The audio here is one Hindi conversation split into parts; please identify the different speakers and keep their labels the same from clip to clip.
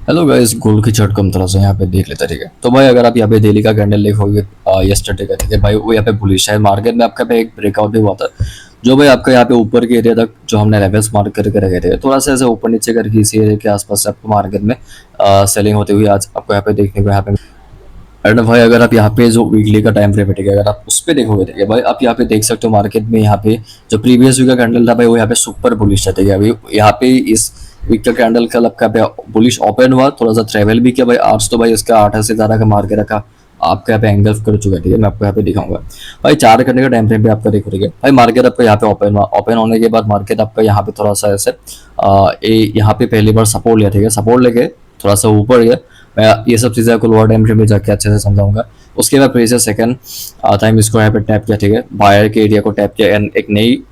Speaker 1: हेलो गाइस, गोल्ड की चार्ट को हम थोड़ा सा यहाँ पे देख लेते हैं। ठीक है, तो भाई अगर आप यहाँ पे डेली का कैंडल देखोगे यस्टरडे का, ठीक है भाई, वो यहाँ पे बुलिश है। मार्केट में आपका पे एक ब्रेकआउट भी हुआ था, जो भाई आपका यहाँ पे ऊपर के एरिया तक जो हमने लेवल्स मार्क करके रखे थे, थोड़ा सा ऐसे ऊपर नीचे करके इसी एरिया के आसपास से आपको मार्केट में सेलिंग होते हुए आज आपको यहाँ पे देखने को यहाँ पे। एंड भाई अगर आप यहाँ पे जो वीकली का टाइम फ्रेम है, ठीक है, अगर आप उस पे देखोगे, ठीक है भाई, आप यहाँ पे देख सकते हो मार्केट में यहाँ पे जो प्रीवियस वीक का कैंडल था भाई, वो यहाँ पे सुपर बुलिश था। ठीक है, अभी यहाँ पे इस वीक का कैंडल कल आपका पे बुलिश ओपन हुआ, थोड़ा सा ट्रेवल भी किया भाई। आज तो भाई इसका 8 से 17 का मार के रखा, आपका यहाँ पे एंगल्फ कर चुका है। ठीक है, मैं आपको यहाँ पे दिखाऊंगा भाई 4 घंटे का टाइम फ्रेम पे आपका देखो। ठीक है भाई, मार्केट आपका यहाँ पे ओपन हुआ, ओपन होने के बाद मार्केट आपका यहाँ पे थोड़ा सा ऐसे यहाँ पे पहली बार सपोर्ट लिया। ठीक है, सपोर्ट लेके थोड़ा सा ऊपर गया। मैं ये सब चीज़ें आपको लोअर टाइम फ्रेम में जाके अच्छे से समझाऊंगा। उसके बाद फिर से सेकंड टाइम इसको यहाँ पे टैप किया। ठीक है, बायर के एरिया को टैप किया एंड एक नई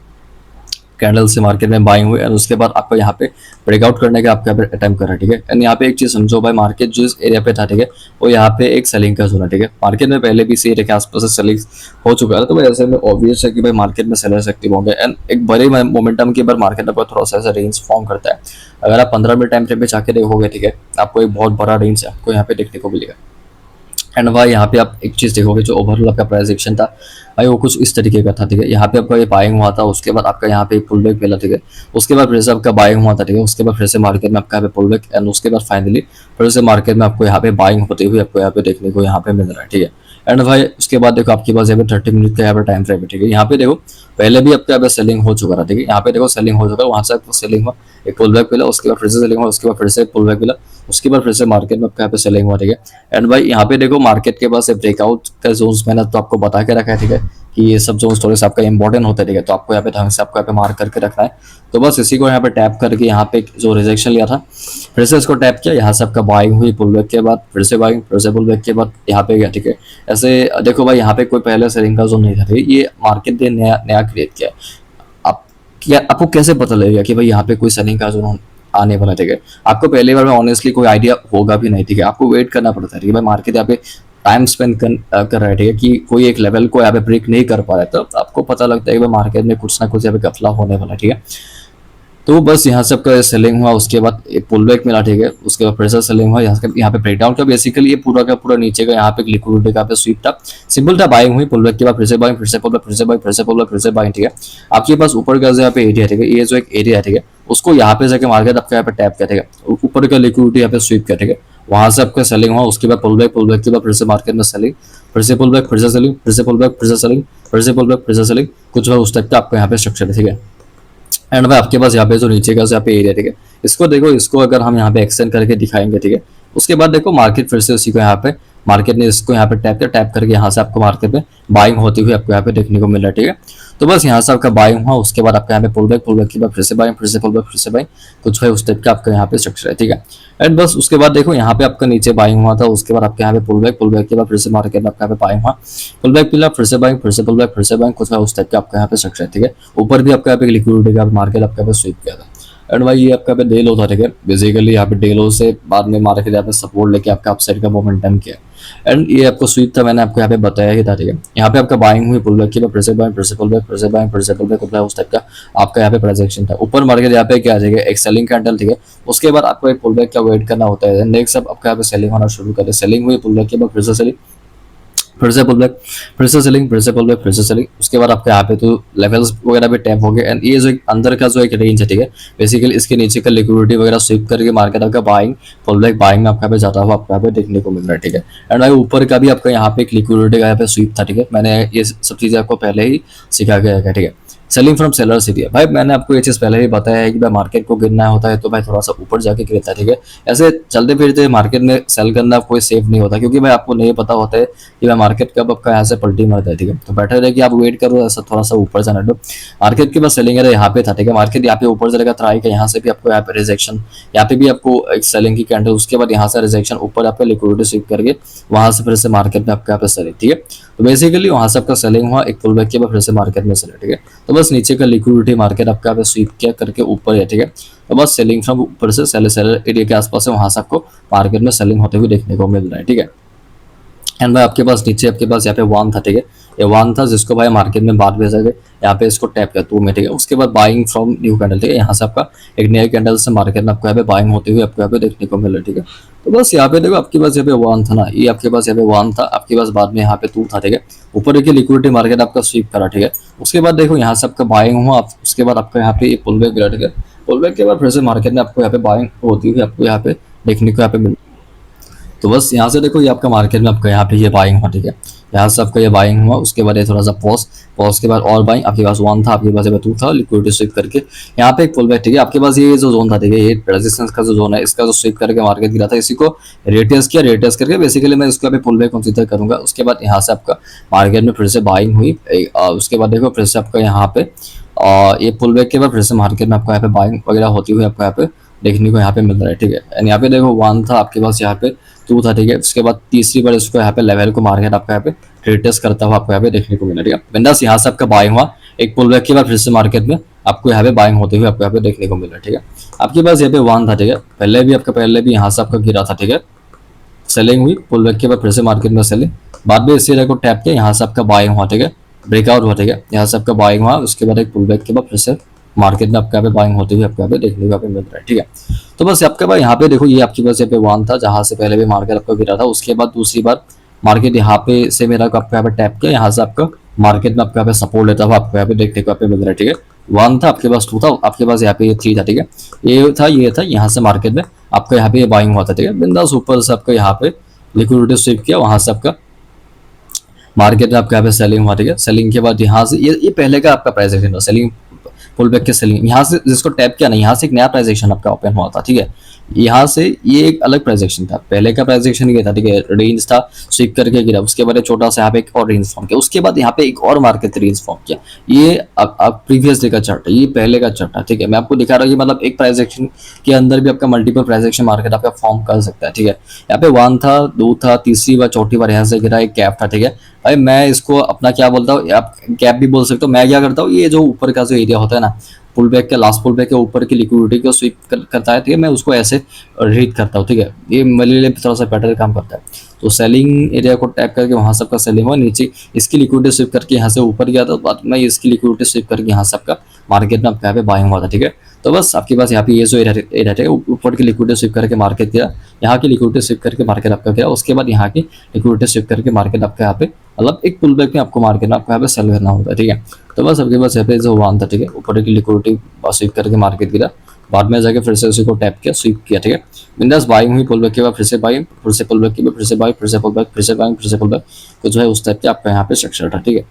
Speaker 1: कैंडल से मार्केट में बाइंग हुई एंड उसके बाद आपको यहाँ पे ब्रेकआउट करने का आपका अटेम्प्ट कर रहा है। ठीक है, एंड यहाँ पे एक चीज समझो भाई, मार्केट जो इस एरिया पे था, ठीक है, वो यहाँ पे एक सेलिंग का जोन है। ठीक है, मार्केट में पहले भी इसी एरिया के आसपास सेलिंग हो चुका है, तो भाई ऐसे में ऑब्वियस है कि भाई मार्केट में सेलर्स एक्टिव होंगे एंड एक बड़े मोमेंटम के बाद मार्केट आपको थोड़ा सा ऐसा रेंज फॉर्म करता है। अगर आप 15 मिनट टाइम फ्रेम पे जाके देखोगे, ठीक है, आपको एक बहुत बड़ा रेंज आपको यहाँ पे देखने को मिलेगा। एंड भाई यहाँ पे आप एक चीज देखोगे, जो ओवरऑल आपका प्राइस एक्शन था भाई, वो कुछ इस तरीके का था। ठीक है, यहाँ पे आपका ये बाइंग हुआ था, उसके बाद आपका यहाँ पे पुल बैक मिला। ठीक है, उसके बाद फिर से आपका बाइंग हुआ था। ठीक है, उसके बाद फिर से मार्केट में आपका यहाँ पे पुल बैक एंड उसके बाद फाइनली फिर से मार्केट में आपको यहाँ पे बाइंग होते हुए आपको यहाँ पे देखने को यहाँ पे मिल रहा है। ठीक है, एंड भाई उसके बाद देखो आपके पास यहाँ पे 30 मिनट का यहाँ पे टाइम फ्रेम है। ठीक है, यहाँ पे देखो पहले भी आपका यहाँ पे सेलिंग हो चुका था। ठीक है, यहाँ पे देखो सेलिंग हो चुका है, वहां से आपको सेलिंग हुआ, एक पुल बैक मिला, उसके बाद फिर से सेलिंग हुआ, उसके बाद फिर से पुल बैक मिला, उसके बाद फिर से मार्केट में आपका यहाँ पे सेलिंग हुआ। ठीक है, एंड भाई यहाँ पे देखो मार्केट के पास ब्रेकआउट का जोन्स मैंने तो आपको बता के रखा है। ठीक है, कि ये सब जोन स्टोरेज आपका इंपॉर्टेंट होता है। ठीक है, तो आपको यहाँ पे ढंग से आपको यहाँ पे मार्क करके रखना है। तो बस इसी को यहाँ पे टैप करके यहाँ पे जो रिजेक्शन लिया था, फिर से इसको टैप किया, यहाँ से आपका बाइंग हुई, पुल बैक के बाद फिर से बाइंग, फिर से पुल बैक के बाद यहाँ पे गया। ठीक है, ऐसे देखो भाई यहाँ पे कोई पहले सेलिंग का जोन नहीं था। ठीक है, ये मार्केट ने नया नया क्रिएट किया है। आप क्या आपको कैसे पता लगेगा कि भाई यहाँ पे कोई सेलिंग का जोन आने वाला है? ठीक है, आपको पहली बार में ऑनेस्टली कोई आइडिया होगा भी नहीं। ठीक है, आपको वेट करना पड़ता है। ठीक है भाई, मार्केट यहाँ पे टाइम स्पेंड कर रहा है। ठीक है, कि कोई एक लेवल को यहाँ पे ब्रेक नहीं कर पा रहा है, तो आपको पता लगता है कि भाई मार्केट में कुछ ना कुछ यहाँ पे गफला होने वाला है। ठीक है, तो बस यहाँ से आपका सेलिंग हुआ, उसके बाद एक पुल बैक मिला। ठीक है, उसके बाद फिर से सेलिंग हुआ, यहाँ पे ब्रेकडाउन का बेसिकली ये पूरा का पूरा नीचे का यहाँ पे लिक्विडिटी का पे स्वीप था, सिंपल था, बाइंग हुई, पुल बैक के बाद फिर से बाइंग, फिर से पुल बैक, फिर से बाइंग, फिर से पुल बैक, फिर से बाइंग। ठीक है, आपके पास ऊपर का जो यहाँ पे एरिया, ठीक है, ये जो एक एरिया है, ठीक है, उसको यहाँ पे जाके मार्केट आपका यहाँ पे टैप किया। ठीक है, ऊपर का लिक्विडिटी यहाँ पे स्वीप किया। ठीक है, वहां से आपका सेलिंग हुआ, उसके बाद पुल बैक, पुल बैक के बाद फिर से मार्केट में सेलिंग, फिर से पुल बैक, फिर से सेलिंग, फिर से पुल बैक, फिर से सेलिंग, फिर से पुल बैक, फिर से सेलिंग, कुछ उस टाइप का आपका यहाँ पे स्ट्रक्चर है। ठीक है, एंड भाई आपके पास यहाँ पे जो नीचे का यहाँ पे एरिया, ठीक है, इसको देखो, इसको अगर हम यहाँ पे एक्सटेंड करके दिखाएंगे, ठीक है, उसके बाद देखो मार्केट फिर से उसी को यहाँ पे मार्केट ने इसको यहाँ पे टैप किया, टैप करके यहाँ से आपको मार्केट में बाइंग होती हुई आपको यहाँ पे देखने को मिल रहा है। ठीक है, तो बस यहाँ से आपका बाइंग हुआ, उसके बाद आपका यहाँ पे पुल बैक के बाद फिर से बाइंग, फिर से पुल बैक, फिर से बाइंग, कुछ भाई उस टाइप का आपका यहाँ पे स्ट्रक्चर है। ठीक है, एंड बस उसके बाद देखो यहाँ पे आपका नीचे बाइंग हुआ था, उसके बाद आपके यहाँ पे पुल बैक के बाद फिर से मार्केट में आपका यहाँ पे बाइंग हुआ, पुल बैक मिला, फिर से बाइंग, फिर से पुल बैक, फिर से बाइंग, कुछ उस टाइप का आपका यहाँ पे स्ट्रक्चर है। ठीक है, ऊपर भी आपका यहाँ पे लिक्विडिटी का मार्केट आपका यहाँ पे स्वीप किया था। एंड भाई ये आपका यहाँ पे डे लो था। ठीक है, बेसिकली यहाँ पे डे लो से बाद में मार्केट यहाँ पे सपोर्ट लेके आपका अपसाइड का मोमेंटम किया, एंड ये आपको स्वीप था, मैंने आपको यहाँ पे बताया ही था। ठीक है, यहाँ पे आपका बाइंग हुई, पुल बैक की फिर से बाइंग, फिर से पुल बैक, फिर से बाइंग, फिर से पुल बैक, उस टाइप का आपका यहाँ पे प्रोजेक्शन था। ऊपर मार्केट यहाँ पे क्या आ जाएगा, एक सेलिंग कैंडल। ठीक है, उसके बाद आपको एक पुल बैक का वेट करना होता है, नेक्स्ट अब आपका यहाँ पे सेलिंग होना शुरू करे, सेलिंग हुई, पुल बैक के बाद फिर से सेलिंग, फिर से पुल बैक, फिर से सेलिंग, फिर से पुल बैक, फिर से सेलिंग, उसके बाद आपके यहाँ पे तो लेवल्स वगैरह भी टैप हो गए एंड ये जो एक अंदर का जो एक रेंज है, ठीक है, बेसिकली इसके नीचे का लिक्विडिटी वगैरह स्वीप करके मार्केट आपका बाइंग, पुल बैक, बाइंग में आपका पे जाता हुआ आपका पे देखने को मिल रहा है। ठीक है, एंड भाई ऊपर का भी आपका यहाँ पे एक लिक्विडिटी का यहाँ पे स्वीप था। ठीक है, मैंने ये सब चीजें आपको पहले ही सिखा के रखा है। ठीक है, सेलिंग फ्रॉम सेलर्स एरिया, भाई मैंने आपको ये चीज पहले ही बताया है कि भाई मार्केट को गिरना होता है तो भाई थोड़ा सा ऊपर जाके गिरता है। ठीक है, ऐसे चलते फिरते मार्केट में सेल करना कोई सेफ नहीं होता, क्योंकि भाई आपको नहीं पता होता है कि भाई मार्केट कब आपका यहाँ से पलटी मारता है। ठीक है, तो बेटर है कि आप वेट करो, ऐसा थोड़ा सा ऊपर जाना दो। मार्केट के पास सेलिंग एरिया यहाँ पे था। ठीक है, मार्केट यहाँ पे ऊपर चलेगा ट्राई का, यहाँ से भी आपको यहाँ पे रिजेक्शन, यहाँ पे भी आपको एक सेलिंग की कैंडल, उसके बाद यहाँ से रिजेक्शन, ऊपर आपका लिक्विडिटी स्वीप करके वहां से फिर से मार्केट में आपका यहाँ पे सेलिंग। ठीक है, तो बेसिकली वहां से आपका सेलिंग हुआ, एक पुल बैक के बाद फिर से मार्केट में सेलिंग। ठीक है, तो बस नीचे का लिक्विडिटी मार्केट आपका यहाँ पे स्वीप किया करके ऊपर है। ठीक है, तो बस सेलिंग फ्रॉम ऊपर से सेलर एरिया के आसपास है, वहां से आपको मार्केट में सेलिंग होते हुए देखने को मिल रहा है। ठीक है, एंड भाई आपके पास नीचे आपके पास यहाँ पे वन था। ठीक है, ये वन था जिसको भाई मार्केट में बाद भेजा गया, यहाँ पे इसको टैप किया 2 में, ठीक है। उसके बाद बाइंग फ्रॉम न्यू कैंडल, ठीक है। यहाँ से आपका एक नए कैंडल से मार्केट में आपको यहाँ पे बाइंग होते हुए आपको यहाँ पे देखने को मिल रहा है, ठीक है। तो बस यहाँ पे देखो आपके पास यहाँ पे वन था ना, ये आपके पास यहाँ पे वन था, आपके पास बाद में यहाँ पे 2 था, ठीक है। ऊपर देखिए लिक्विडिटी मार्केट आपका स्वीप करा, ठीक है। उसके बाद देखो यहाँ से आपका बाइंग हुआ, उसके बाद आपका यहाँ पे पुल बैक गिरा, ठीक है। पुल बैक के बाद फिर से मार्केट में आपको यहाँ पे बाइंग होती हुई आपको यहाँ पे देखने को यहाँ पे मिल, तो बस यहाँ से देखो ये आपका मार्केट में आपका यहाँ पे ये बाइंग हुआ, ठीक है। यहाँ से आपका ये बाइंग हुआ, उसके बाद ये थोड़ा सा पॉज के बाद और बाइंग, आपके पास 1 था, आपके पास 2 था, लिक्विडिटी स्विप करके यहाँ पे एक पुल बैक, ठीक है। आपके पास ये जो जोन था, ठीक है, ये रेजिस्टेंस का जो जोन है, इसका जो स्विप करके मार्केट गिरा था, इसी को रेटेस किया, रेटेस करके बेसिकली मैं इसको अभी पुल बैक कंसीडर करूंगा। उसके बाद यहाँ से आपका मार्केट में फिर से बाइंग हुई, उसके बाद देखो फिर से आपका यहाँ पे ये पुल बैक के बाद फिर से मार्केट में आपको यहाँ पे बाइंग वगैरह होती हुई आपको यहाँ पे देखने को यहाँ पे मिल रहा है, ठीक है। एंड यहाँ पे देखो 1 था, आपके पास यहाँ पे 2 था, ठीक है। उसके बाद तीसरी बार इसको यहाँ पे लेवल को मार्केट आपका यहाँ पे रिटेस्ट करता हुआ आपको यहाँ पे देखने को मिला, ठीक है। बिंदास यहाँ से आपका बाइंग हुआ, एक पुल बैक के बाद फिर से मार्केट में आपको यहाँ पे बाइंग होते हुए आपको यहाँ पे देखने को मिला, ठीक है। आपके पास यहाँ पे 1 था, ठीक है। पहले भी यहाँ से आपका गिरा था, ठीक है। सेलिंग हुई, पुल बैक के बाद फिर से मार्केट में सेलिंग, बाद में इसी को टैप किया, यहाँ से आपका बाइंग हुआ, ठीक है। ब्रेकआउट हुआ, ठीक है। यहाँ से आपका बाइंग हुआ, उसके बाद एक पुल बैक के बाद फिर से मार्केट में आपका यहाँ पे बाइंग होते हुए आपको यहाँ पे देखने को यहाँ पे मिल रहा है, ठीक है। तो बस आपके पास यहाँ पे देखो ये आपके पास यहाँ पे 1 था, जहां से पहले भी मार्केट आपको गिरा था, उसके बाद दूसरी बार मार्केट यहाँ पे से मेरा आपको यहाँ पे टैप किया, यहाँ से आपका मार्केट में आपको यहाँ पे सपोर्ट लेता हुआ आपको यहाँ पे देखने को यहाँ पे मिल रहा है, ठीक है। 1 था, आपके पास 2 था, आपके पास यहाँ पे ये 3 था, ठीक है। ये था यहाँ से मार्केट में आपका यहाँ पे ये बाइंग हुआ था, ठीक है। बिंदास ऊपर से आपका यहाँ पे लिक्विडिटी स्वीप किया, वहां से आपका मार्केट में आपका यहाँ पे सेलिंग हुआ, ठीक है। सेलिंग के बाद यहाँ से ये पहले का आपका प्राइस एक्शन था, सेलिंग पुल बैक के सेलिंग, यहाँ से जिसको टैप किया ना, यहाँ से एक नया प्राइस एक्शन आपका ओपन हुआ था, ठीक है। यहाँ से ये एक अलग प्राइस एक्शन था, पहले का प्राइस एक्शन ये था, ठीक है। रेंज था, स्वीप करके गिरा, उसके बाद छोटा सा यहाँ पे एक और रेंज फॉर्म किया, उसके बाद यहाँ पे एक और मार्केट रेंज फॉर्म किया। ये अब प्रीवियस डे का चार्ट है, ये पहले का चार्ट है, ठीक है। मैं आपको दिखा रहा हूँ, मतलब एक प्राइस एक्शन के अंदर भी आपका मल्टीपल प्राइस एक्शन मार्केट आपका फॉर्म कर सकता है, ठीक है। यहाँ पे 1 था, 2 था, तीसरी बार चौथी बार यहाँ से गिरा, एक कैप था, ठीक है। भाई मैं इसको अपना क्या बोलता हूँ, आप कैप भी बोल सकते हो। मैं क्या करता हूँ, ये जो ऊपर का जो एरिया होता है ना, पुल बैक के लास्ट पुल बैक के ऊपर की लिक्विडिटी को स्वीप करता है, ठीक है। मैं उसको ऐसे रीड करता हूँ, ठीक है। ये मेरे लिए थोड़ा सा बेटर काम करता है। तो सेलिंग एरिया को टैप करके वहां सबका सेलिंग हुआ, नीचे इसकी लिक्विडिटी स्वीप करके यहाँ से ऊपर गया था, बाद में इसकी लिक्विडिटी स्वीप करके यहाँ से आपका मार्केट में आपका यहाँ पे बाइंग हुआ था, ठीक है। तो बस आपके पास यहाँ पे ये जो एरिया है, ऊपर की लिक्विडिटी स्वीप करके मार्केट गया, यहाँ की लिक्विडिटी स्वीप करके मार्केट आपका गया, उसके बाद यहाँ की लिक्विडिटी स्वीप करके मार्केट आपका यहाँ पे मतलब एक पुल बैक में आपको मार्केट में आपको यहाँ पे सेल करना होता है, ठीक है। तो बस आपके पास यहाँ पे जो 1 था, ठीक है, ऊपर की लिक्विडिटी स्वीप करके मार्केट गिरा, बाद में जाके फिर से उसी को टैप किया, स्वीप किया, ठीक है। बिंदास बाइंग हुई, पुल बैक के बाद फिर से बाइंग, फिर से पुल बैक के बाद फिर से बाइंग, फिर से पुल बैक, फिर से बाइंग, फिर से पुल बैक, तो जो है उस टाइप के आपका यहाँ पे स्ट्रक्चर था, ठीक है।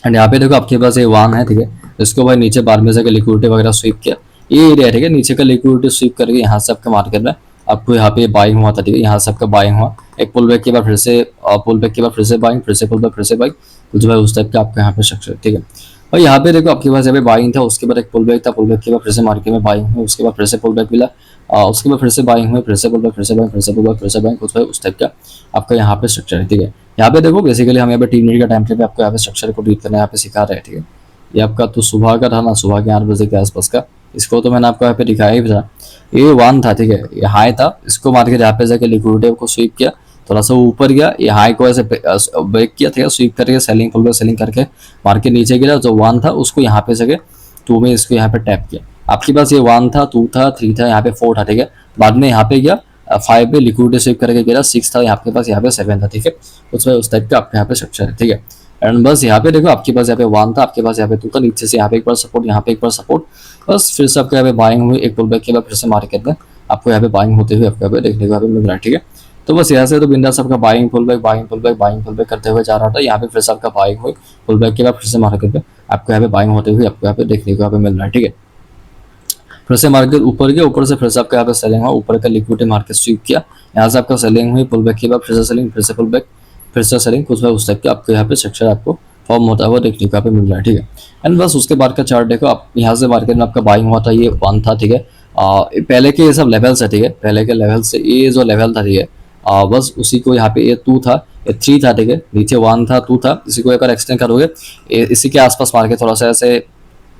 Speaker 1: एंड यहाँ पे देखो आपके पास ये 1 है, ठीक है। इसको भाई नीचे बाद में जाके लिक्विडिटी वगैरह स्वीप किया, ये एरिया, ठीक है। नीचे का लिक्विडिटी स्वीप करके यहाँ से आपका मार्केट में आपको यहाँ पे बाइंग हुआ था, ठीक है। यहाँ से आपका बाइंग हुआ, एक पुल बैक के बाद फिर से पुल बैक के बाद फिर से बाइंग, फिर से पुल बैक, फिर से बाइंग, तो जो है उस टाइप का आपका यहाँ पे स्ट्रक्चर, ठीक है। और यहाँ पे देखो आपके पास यहाँ पे बाइंग था, उसके बाद एक पुल बैक था, पुल बैक के बाद फिर से मार्केट में बाइंग हुई, उसके बाद फिर से पुल बैक मिला, उसके बाद फिर से बाइंग हुई, फिर से पुल बैक, फिर से बाइंग, फिर से पुल बैक, फिर से बाइंग, कुछ है उस टाइप का आपका यहाँ पे स्ट्रक्चर है, ठीक है। यहाँ पे देखो बेसिकली हम यहाँ पे 3 मिनट का टाइम पे आपको यहाँ पे स्ट्रक्चर को रीड करना यहाँ पे सिखा रहे हैं, ठीक है। ये आपका तो सुबह का था ना, सुबह के 8 बजे के आसपास का, इसको तो मैंने आपको यहाँ पे दिखाया ही था। ये 1 था, ठीक है, ये हाई था, इसको मार्केट यहाँ पे जाके लिक्विडिटी को स्वीप किया, थोड़ा सा ऊपर गया, ये हाई को ऐसे ब्रेक किया, ठीक है, स्वीप करके सेलिंग, पुल बैक सेलिंग करके मार्केट नीचे गिरा, जो 1 था उसको यहाँ पे जगह 2 में इसको यहाँ पे टैप किया। आपके पास ये 1 था, 2 था, 3 था, यहाँ पे 4 था, ठीक है। बाद में यहाँ पे गया 5 पे लिक्विडिटी स्वीप करके गिरा, 6 था आपके पास, यहाँ पे 7 था, ठीक है। उसमें उस टाइप का आपके यहाँ पे स्ट्रक्चर है, ठीक है। एंड बस यहाँ पे देखो आपके पास यहाँ पे 1 था, आपके पास यहाँ पे 2 था, नीचे से यहाँ पे एक बार सपोर्ट, यहाँ पे एक बार सपोर्ट, बस फिर से आपके यहाँ पे बाइंग हुई, एक पुल बैक के बाद फिर से मार्केट में आपको यहाँ पे बाइंग होते हुए आपको यहाँ पे देखने को यहाँ पे मिल रहा है, ठीक है। तो बस यहाँ से तो बिंदास आपका buying pull back, buying pull back, buying pull back करते हुए जा रहा था। यहाँ पे फिर से आपका बाइंग हुई, पुल बैक के बाद फिर से मार्केट में आपको यहाँ पे बाइंग होते हुए आपको यहाँ पे देखने को यहाँ पे मिल रहा है, ठीक है। फिर से मार्केट ऊपर गया, ऊपर से फिर से आपका यहाँ पे सेलिंग हुआ, ऊपर का लिक्विडिटी मार्केट स्वीप किया, यहाँ से आपका सेलिंग हुई, पुल बैक के बाद फिर से सेलिंग, फिर से पुल बैक, फिर से सेलिंग, कुछ उस टाइप के आपको यहाँ पे स्ट्रक्चर आपको फॉर्म होता हुआ देखने को यहाँ पे मिल रहा है, ठीक है। एंड बस उसके बाद का चार्ट देखो आप, यहाँ से मार्केट में आपका बाइंग हुआ था, ये 1 था, ठीक है। पहले के ये सब लेवल्स है, ठीक है, पहले के लेवल से ये जो लेवल था, ठीक है, बस उसी को यहाँ पे ये 2 था, ये 3 था, ठीक है, नीचे 1 था, 2 था, इसी को एक बार एक्सटेंड करोगे, इसी के आसपास मार्केट थोड़ा सा ऐसे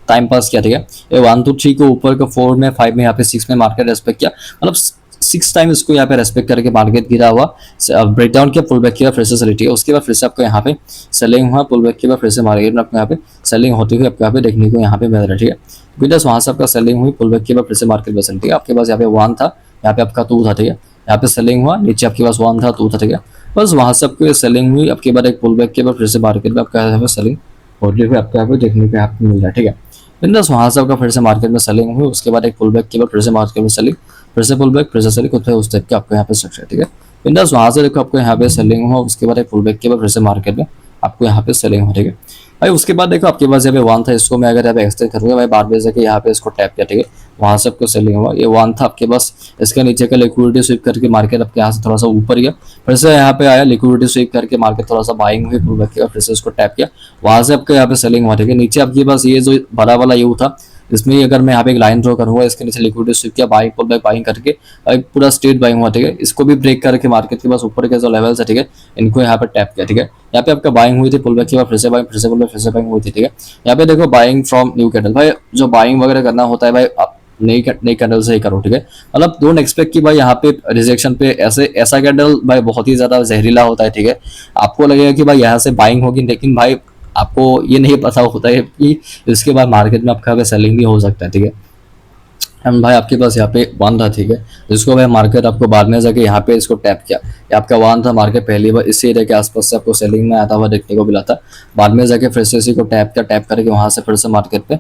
Speaker 1: टाइम पास किया, ठीक है। ये 1 to 3 को ऊपर का 4 में, 5 में, यहाँ पे 6 में मार्केट रेस्पेक्ट किया, मतलब 6 टाइम इसको यहाँ पे रेस्पेक्ट करके मार्केट गिरा हुआ, ब्रेक डाउन किया, पुल बैक किया, फिर से सेलिंग है, उसके बाद फिर से आपको यहाँ पे सेलिंग हुआ, पुल बैक किया, फिर से मार्केट में आपको यहाँ पे सेलिंग होती हुई आपको यहाँ पे देखने को यहाँ पे मिल रहा है। ठीक है, बिकॉज वहाँ से आपका सेलिंग हुई, पुल बैक किया, फिर से मार्केट में सेलिंग। ठीक है, आपके पास यहाँ पे 1 था, यहाँ पे आपका 2 था। ठीक है, यहाँ पे सेलिंग हुआ, नीचे आपके पास 1 था, 2 था। ठीक है, बस वहाँ से आपको सेलिंग हुई, आपके बाद एक पुल बैक के बाद फिर से मार्केट में आपका यहाँ पे सेलिंग होती हुई आपको यहाँ पे देखने को यहाँ पे मिल रहा है। ठीक है, बिंदास वहाँ से आपका फिर से मार्केट में सेलिंग हुई, उसके बाद एक पुल बैक के बाद फिर से मार्केट में सेलिंग, फिर से पुल बैक, फिर से सेलिंग, कुछ उस टाइप के आपको यहाँ पे स्ट्रक्चर। ठीक है, बिंदास वहाँ से देखो आपको यहाँ पे सेलिंग हुआ, उसके बाद एक पुल बैक के बाद फिर से मार्केट में आपको यहाँ पे सेलिंग हो। ठीक है भाई, उसके बाद देखो आपके पास यहाँ पे 1 था, इसको मैं अगर यहाँ पे एक्सटेंड करूँगा भाई, बाद में जाके यहाँ पे इसको टैप किया। ठीक है, वहाँ से आपको सेलिंग हुआ, ये 1 था आपके पास, इसके नीचे का लिक्विडिटी स्वीप करके मार्केट आपके यहाँ से थोड़ा सा ऊपर गया, फिर से यहाँ पे आया, लिक्विडिटी स्वीप करके मार्केट थोड़ा सा बाइंग हुई, पुल बैक किया, फिर से इसको टैप किया, वहाँ से आपको यहाँ पे सेलिंग हुआ। ठीक है, नीचे आपके पास ये जो बड़ा वाला यू था, इसमें अगर मैं यहाँ पे एक लाइन ड्रॉ करूंगा, इसके नीचे लिक्विडिटी स्वीप किया, बाइंग, पुल बैक, बाइंग करके एक पूरा स्ट्रेट बाइंग हुआ। ठीक है, इसको भी ब्रेक करके मार्केट के पास ऊपर के जो लेवल्स है, ठीक है, इनको यहाँ पे टैप किया। ठीक है, यहाँ पे आपका बाइंग हुई थी, पुल बैक के बाद फिर से बाइंग, फिर से पुल बैक, फिर से बाइंग हुई थी। ठीक है, यहाँ पे देखो बाइंग फ्रॉम न्यू कैंडल, भाई जो बाइंग वगैरह करना होता है भाई आप नई कैंडल से ही करो। ठीक है, मतलब डोंट एक्सपेक्ट कि भाई यहाँ पे रिजेक्शन पे ऐसा कैंडल भाई बहुत ही ज्यादा जहरीला होता है। ठीक है, आपको लगेगा कि भाई यहाँ से बाइंग होगी, लेकिन भाई आपको ये नहीं पता होता है कि इसके बाद मार्केट में आपका सेलिंग भी हो सकता है। ठीक है, एंड भाई आपके पास यहाँ पे 1 था। ठीक है, जिसको भाई मार्केट आपको बाद में जाके यहाँ पे इसको टैप किया, ये आपका 1 था, मार्केट पहली बार इसी एरिया के आसपास से आपको सेलिंग में आता हुआ देखने को मिला था, बाद में जाके फिर से इसी को टैप किया, टैप करके वहाँ से फिर से मार्केट पे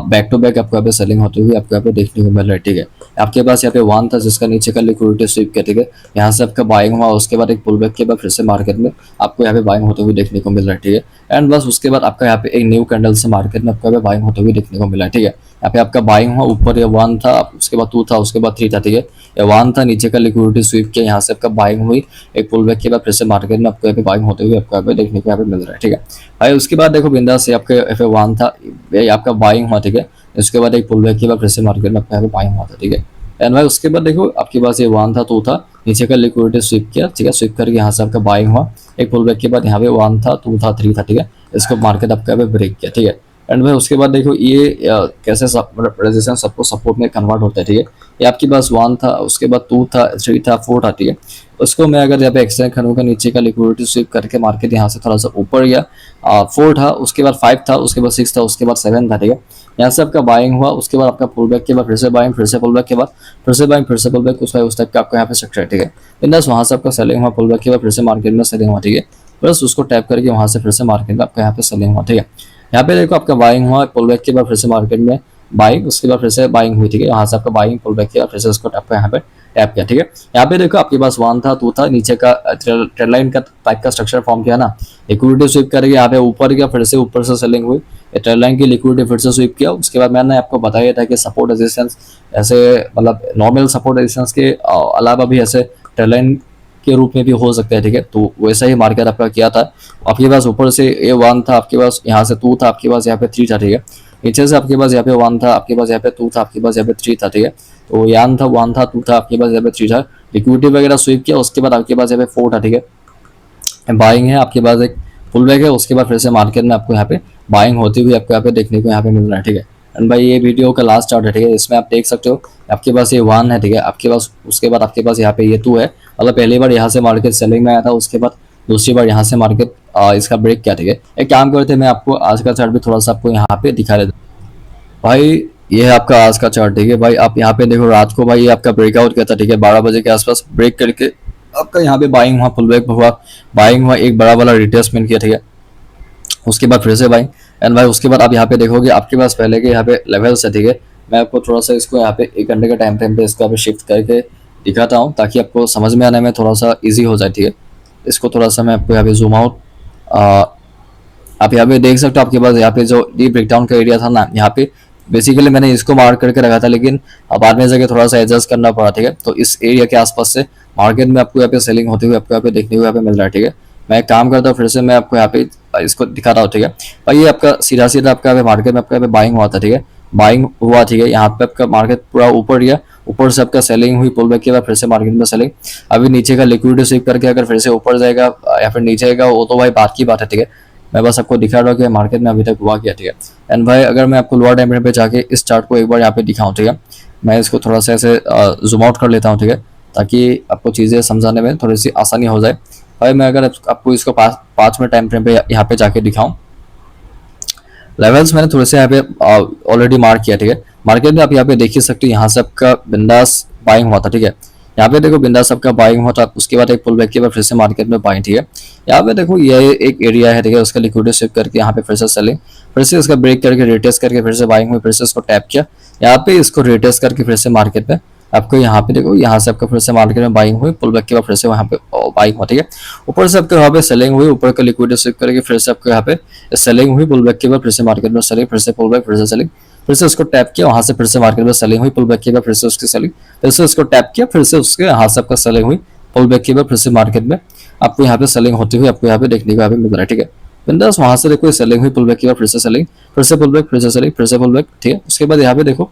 Speaker 1: बैक टू बैक आपको यहाँ पे सेलिंग होती हुई आपको यहाँ पे देखने को मिल रहा है। ठीक है, आपके पास यहाँ पे 1 था, जिसका नीचे का लिक्विडिटी स्वीप किया। ठीक है, यहाँ से आपका बाइंग हुआ, उसके बाद एक पुल बैक के बाद फिर से मार्केट में आपको यहाँ पे बाइंग होते हुए देखने को मिल रहा है। ठीक है, एंड बस उसके बाद आपका यहाँ पे एक न्यू कैंडल से मार्केट में आपको यहाँ पे बाइंग होते हुए देखने को मिला है। ठीक है, यहाँ पे आपका बाइंग हुआ, ऊपर ये 1 था, उसके बाद 2 था, उसके बाद 3 था। ठीक है, ये 1 था, नीचे का लिक्विडिटी स्वीप किया, यहाँ से आपका बाइंग हुई, एक पुल बैक के बाद फिर से मार्केट में आपको यहाँ पे बाइंग होते हुए आपको यहाँ पे देखने को यहाँ पे मिल रहा है। ठीक है भाई, उसके बाद देखो बिंदास से आपके यहाँ पे 1 था, ये आपका बाइंग हुआ। ठीक है, उसके बाद एक पुल बैक के बाद फिर से मार्केट में आपका यहाँ पे बाइंग हुआ था। ठीक है, एंड भाई उसके बाद देखो आपके पास ये 1 था, 2 था, नीचे का लिक्विडिटी स्वीप किया। ठीक है, स्वीप करके यहाँ से आपका बाइंग हुआ, एक पुल बैक के बाद यहाँ पे 1 था, 2 था, 3 था। ठीक है, इसको मार्केट आपका यहाँ पे ब्रेक किया। ठीक है, एंड भाई उसके बाद देखो ये कैसे रेजिस्टेंस सबको सपोर्ट में कन्वर्ट होता है। ठीक है, ये आपके पास 1 था, उसके बाद 2 था, 3 था, 4 था। ठीक है, उसको मैं अगर यहाँ पे एक्सटेंड करूँगा, नीचे का लिक्विडिटी स्वीप करके मार्केट यहाँ से थोड़ा सा ऊपर गया, 4 था, उसके बाद 5 था, उसके बाद 6 था, उसके बाद 7 था। ठीक है, यहाँ से आपका बाइंग हुआ, उसके बाद आपका पुल बैक के बाद फिर से बाइंग, फिर से पुल बैक के बाद फिर से बाइंग, फिर से पुल बैक, उस टाइप का आपका यहाँ पे स्ट्रक्चर है। ठीक है, बिंदास वहाँ से आपका सेलिंग हुआ, पुल बैक के बाद फिर से मार्केट में सेलिंग हुआ। ठीक है, बस उसको टैप करके वहाँ से फिर से मार्केट में आपका यहाँ पे सेलिंग हुआ। ठीक है, यहाँ पे देखो आपका बाइंग हुआ, पुल बैक के बाद फिर से मार्केट में बाइंग, उसके बाद फिर से बाइंग हुई। ठीक है, यहाँ से आपका बाइंग, पुल बैक किया, फिर से उसको आपका यहाँ पे टैप किया। ठीक है, यहाँ पे देखो आपके पास 1 था, 2 था, नीचे का ट्रेड लाइन का टाइप का स्ट्रक्चर फॉर्म किया ना, लिक्विडिटी स्वीप करके यहाँ पे ऊपर गया, फिर से ऊपर से सेलिंग हुई, ट्रेड लाइन की लिक्विडिटी फिर से स्वीप किया। उसके बाद मैंने आपको बताया था कि सपोर्ट रेजिस्टेंस ऐसे मतलब नॉर्मल सपोर्ट रेजिस्टेंस के अलावा भी ऐसे ट्रेड लाइन के रूप में भी हो सकता है। ठीक है, तो वैसा ही मार्केट आपका किया था, आपके पास ऊपर से ये 1 था, आपके पास यहाँ से 2 था, आपके पास यहाँ पे 3 था। ठीक है, नीचे से आपके पास यहाँ पे 1 था, आपके पास यहाँ पे 2 था, आपके पास यहाँ पे 3 था। ठीक है, तो यहाँ था 1 था, 2 था, आपके पास यहाँ पे 3 था, लिक्विडिटी वगैरह स्वीप किया, उसके बाद आपके पास यहाँ पे 4 था। ठीक है, बाइंग है, आपके पास एक पुल बैक है, उसके बाद फिर से मार्केट में आपको यहाँ पे बाइंग होती हुई आपको यहाँ पे देखने को यहाँ पे मिल रहा है। ठीक है, एंड भाई ये वीडियो का लास्ट चार्ट है। ठीक है, इसमें आप देख सकते हो आपके पास ये 1 है। ठीक है, आपके पास उसके बाद आपके पास यहाँ पे ये 2 है, मतलब पहली बार यहाँ से मार्केट सेलिंग में आया था, उसके बाद दूसरी बार यहाँ से मार्केट इसका ब्रेक किया। ठीक है, एक काम करते हैं, मैं आपको आज का चार्ट भी थोड़ा सा आपको यहाँ पे दिखा देता हूँ। भाई ये है आपका आज का चार्ट। ठीक है भाई, आप यहाँ पे देखो रात को भाई ये आपका ब्रेकआउट किया था। ठीक है, 12 बजे के आसपास ब्रेक करके आपका यहाँ पे बाइंग हुआ, पुल बैक हुआ, बाइंग हुआ, एक बड़ा वाला रिट्रेसमेंट किया। ठीक है, उसके बाद फिर से बाइंग, एंड भाई उसके बाद आप यहाँ पे देखोगे आपके पास पहले के यहाँ पे लेवल्स है। ठीक है, मैं आपको थोड़ा सा इसको यहाँ पे 1 घंटे का टाइम फ्रेम पे इसको यहाँ पे शिफ्ट करके दिखाता हूँ, ताकि आपको समझ में आने में थोड़ा सा ईजी हो जाए। ठीक है, इसको थोड़ा सा मैं आपको यहाँ पे जूम आउट, आप यहाँ पे देख सकते हो, आपके पास यहाँ पे जो डीप ब्रेकडाउन का एरिया था ना, यहाँ पे बेसिकली मैंने इसको मार्क करके रखा था, लेकिन बाद में जाके थोड़ा सा एडजस्ट करना पड़ा। ठीक है, तो इस एरिया के आसपास से मार्केट में आपको यहाँ पे सेलिंग होते हुए आपको यहाँ पे देखने को यहाँ पे मिल रहा है। ठीक है, मैं एक काम करता हूँ, फिर से मैं आपको यहाँ पे इसको दिखा रहा हूँ। ठीक है भाई, ये आपका सीधा सीधा आपका मार्केट में आपका यहाँ पे बाइंग हुआ था। ठीक है, बाइंग हुआ। ठीक है, यहाँ पे आपका मार्केट पूरा ऊपर गया, ऊपर से आपका सेलिंग हुई, पुल बैक के बाद फिर से मार्केट में सेलिंग, अभी नीचे का लिक्विडिटी स्वीप करके अगर फिर से ऊपर जाएगा या फिर नीचे जाएगा, वो तो भाई बात की बात है। ठीक है, मैं बस आपको दिखा रहा हूँ कि मार्केट में अभी तक हुआ क्या। ठीक है, एंड भाई अगर मैं आपको लोअर टाइम फ्रेम पे जाके इस चार्ट को एक बार यहाँ पे दिखाऊं, ठीक है, मैं इसको थोड़ा सा ऐसे जूम आउट कर लेता हूँ। ठीक है, ताकि आपको चीज़ें समझाने में थोड़ी सी आसानी हो जाए। भाई मैं अगर आपको इसको 5 मिनट टाइम फ्रेम पे यहाँ पे जाके दिखाऊं, लेवल्स मैंने थोड़े से यहाँ पे ऑलरेडी मार्क किया, ठीक है। मार्केट में आप यहाँ पे देख ही सकते हो, यहाँ से आपका बिंदास बाइंग हुआ था, ठीक है। यहाँ पे देखो बिंदास आपका बाइंग हुआ था, उसके बाद एक पुल बैक के बाद फिर से मार्केट में बाइंग, ठीक है। यहाँ पे देखो ये एक एरिया है, ठीक है, उसका लिक्विडिटी स्विप करके यहाँ पे फिर से सेलिंग, फिर से इसका ब्रेक करके रिटेस्ट करके फिर से बाइंग हुई, फिर से इसको टैप किया, यहाँ पे इसको रिटेस्ट करके फिर से मार्केट में आपको यहाँ पे देखो, यहाँ से आपका फिर से मार्केट में बाइंग हुई, पुल बैक के बाद फिर से वहाँ पे बाइंग हुआ, ठीक है। ऊपर से आपको यहाँ पे सेलिंग हुई, ऊपर का लिक्विडिटी स्विप करके फिर से आपको यहाँ पे सेलिंग हुई, पुल बैक के बाद फिर से मार्केट में सेलिंग, फिर से पुल बैक, फिर से सेलिंग, फिर से उसको टैप किया, वहां से फिर से मार्केट में सेलिंग हुई, पुल बैक के बाद फिर से उसकी सेलिंग, फिर से उसको टैप किया, फिर से उसके यहाँ से आपका सेलिंग हुई, पुल बैक के बाद फिर से मार्केट में आपको यहाँ पे सेलिंग होती हुई आपको यहाँ पे देखने को यहाँ पे मिल रहा है, ठीक है। बिंदास वहां से देखो सेलिंग हुई, पुल बैक के बाद फिर से सेलिंग, फिर से पुल बैक, फिर से सेलिंग, फिर से पुल बैक, ठीक है। उसके बाद यहाँ पे देखो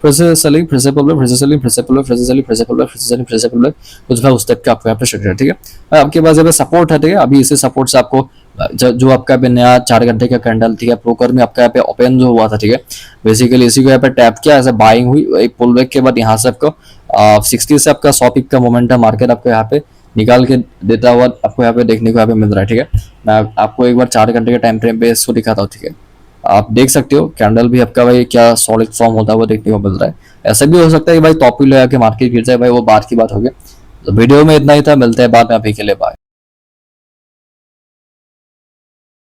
Speaker 1: फिर से सेलिंग, फिर से पुल बैक, फिर से सेलिंग, फिर से पुल बैक, फिर से सेलिंग, फिर से पुल बैक, फिर से सेलिंग, फिर से पुल बैक, कुछ भाई उस टाइप का आपको यहाँ पे स्ट्रक्चर है, ठीक है। आपके पास यहाँ पे सपोर्ट है, ठीक है। अभी इसी सपोर्ट से आपको जो आपका नया 4 घंटे का कैंडल, ठीक है, प्रोकर में आपका यहाँ पे ओपन जो हुआ था, ठीक है, बेसिकली इसी को यहाँ पे टैप किया, ऐसे बाइंग हुई, एक पुल बैक के बाद यहाँ से आपको 60 से आपका 100 पिप का मोमेंटम मार्केट आपको यहाँ पे निकाल के देता हुआ आपको यहाँ पे देखने को यहाँ पे मिल रहा है, ठीक है। मैं आपको एक बार 4 घंटे के टाइम फ्रेम पे इसको दिखाता हूँ, ठीक है। आप देख सकते हो कैंडल भी आपका भाई क्या सॉलिड फॉर्म होता हुआ देखने को मिल रहा है। ऐसा भी हो सकता है कि भाई टॉप पे लगा के मार्केट गिर जाए, भाई वो बात की बात हो गई। तो वीडियो में इतना ही था, मिलते हैं बाद में, अभी के लिए बाय।